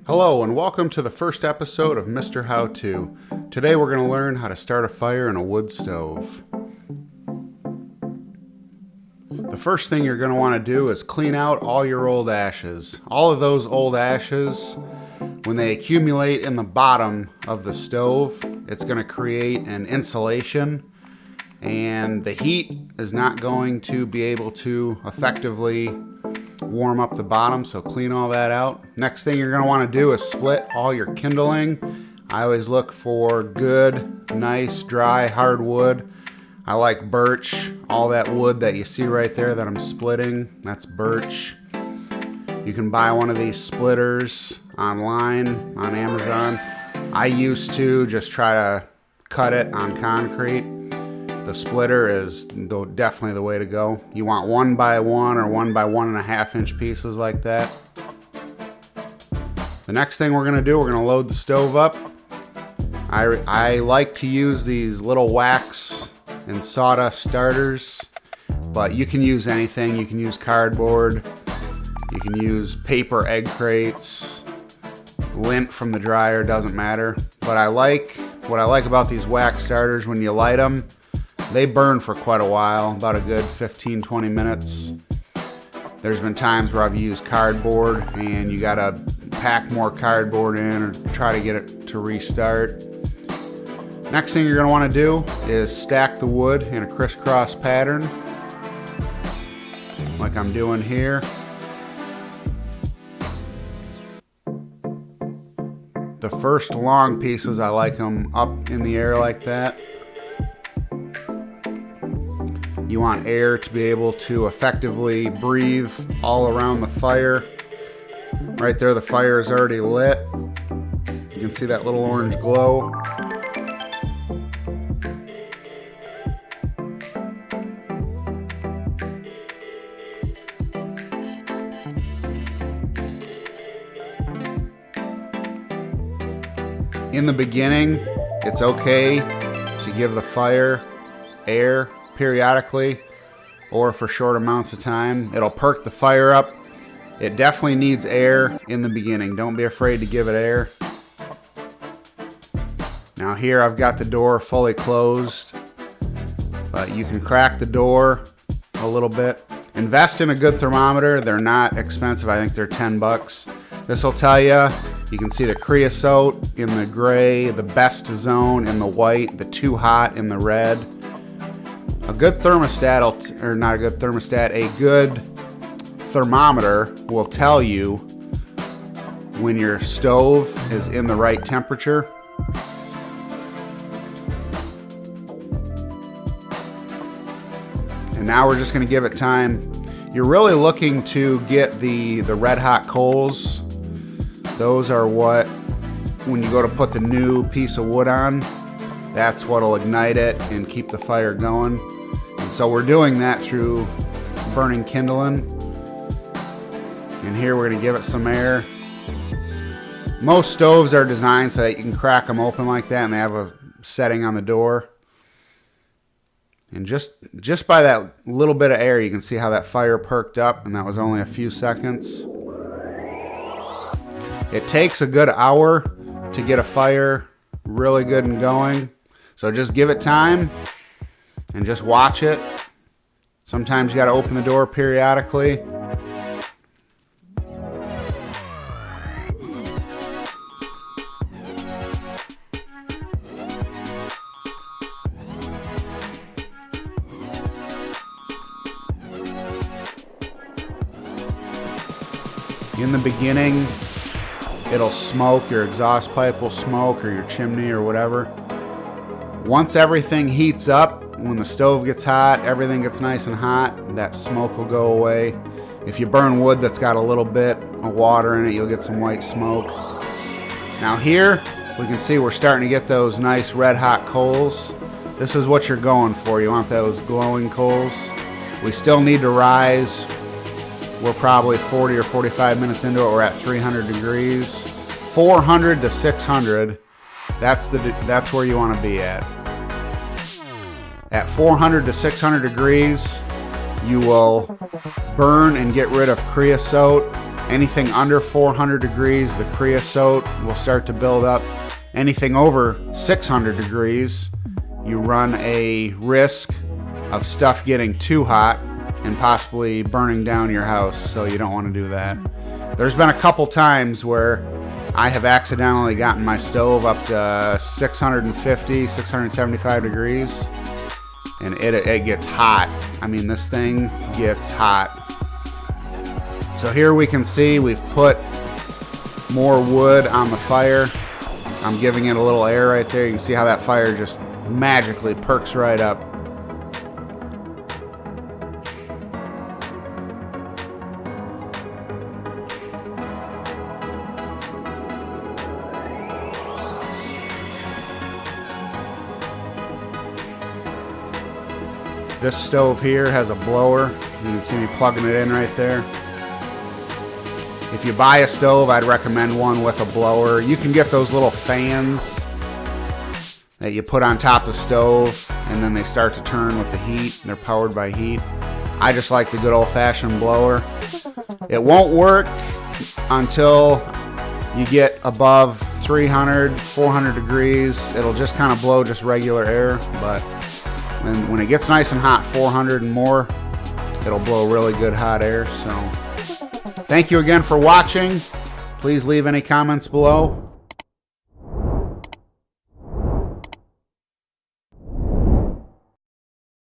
Hello and welcome to the first episode of Mr. How To. Today we're going to learn how to start a fire in a wood stove. The first thing you're going to want to do is clean out all your old ashes. All of those old ashes, when they accumulate in the bottom of the stove, it's going to create an insulation and the heat is not going to be able to effectively warm up the bottom, so clean all that out. Next thing you're going to want to do is split all your kindling. I always look for good, nice, dry, hardwood. I like birch. All that wood that you see right there that I'm splitting, that's birch. You can buy one of these splitters online on Amazon. I used to just try to cut it on concrete. The splitter is definitely the way to go. You want 1 by 1 or 1 by 1.5 inch pieces like that. The next thing we're going to do, we're going to load the stove up. I like to use these little wax and sawdust starters, but you can use anything. You can use cardboard, you can use paper egg crates, lint from the dryer, doesn't matter. But what I like about these wax starters, when you light them, they burn for quite a while, about a good 15-20 minutes. There's been times where I've used cardboard and you gotta pack more cardboard in or try to get it to restart. Next thing you're gonna wanna do is stack the wood in a crisscross pattern, like I'm doing here. The first long pieces, I like them up in the air like that. You want air to be able to effectively breathe all around the fire. Right there, the fire is already lit. You can see that little orange glow. In the beginning, it's okay to give the fire air periodically or for short amounts of time. It'll perk the fire up. It definitely needs air in the beginning. Don't be afraid to give it air. Now here I've got the door fully closed, but you can crack the door a little bit. Invest in a good thermometer. They're not expensive. I think they're $10. This will tell you. You can see the creosote in the gray, the best zone in the white, the too hot in the red. A good thermostat, or not a good thermostat, a good thermometer will tell you when your stove is in the right temperature. And now we're just going to give it time. You're really looking to get the red hot coals. Those are what, when you go to put the new piece of wood on, that's what'll ignite it and keep the fire going. And so we're doing that through burning kindling. And here we're going to give it some air. Most stoves are designed so that you can crack them open like that, and they have a setting on the door. And just by that little bit of air, you can see how that fire perked up, and that was only a few seconds. It takes a good hour to get a fire really good and going. So just give it time and just watch it. Sometimes you got to open the door periodically. In the beginning, it'll smoke, your exhaust pipe will smoke, or your chimney or whatever. Once everything heats up, when the stove gets hot, everything gets nice and hot, that smoke will go away. If you burn wood that's got a little bit of water in it, you'll get some white smoke. Now here, we can see we're starting to get those nice red hot coals. This is what you're going for. You want those glowing coals. We still need to rise. We're probably 40 or 45 minutes into it. We're at 300 degrees. 400 to 600, that's where you want to be at. At 400 to 600 degrees, you will burn and get rid of creosote Anything under 400 degrees, the creosote will start to build up. Anything over 600 degrees, you run a risk of stuff getting too hot and possibly burning down your house, so you don't want to do that. There's been a couple times where I have accidentally gotten my stove up to 650, 675 degrees, and it gets hot. I mean, this thing gets hot. So here we can see we've put more wood on the fire. I'm giving it a little air right there. You can see how that fire just magically perks right up. This stove here has a blower. You can see me plugging it in right there. If you buy a stove, I'd recommend one with a blower. You can get those little fans that you put on top of the stove, and then they start to turn with the heat. They're powered by heat. I just like the good old-fashioned blower. It won't work until you get above 300, 400 degrees. It'll just kind of blow just regular air, but when it gets nice and hot, 400 and more, it'll blow really good hot air. So thank you again for watching. Please leave any comments below.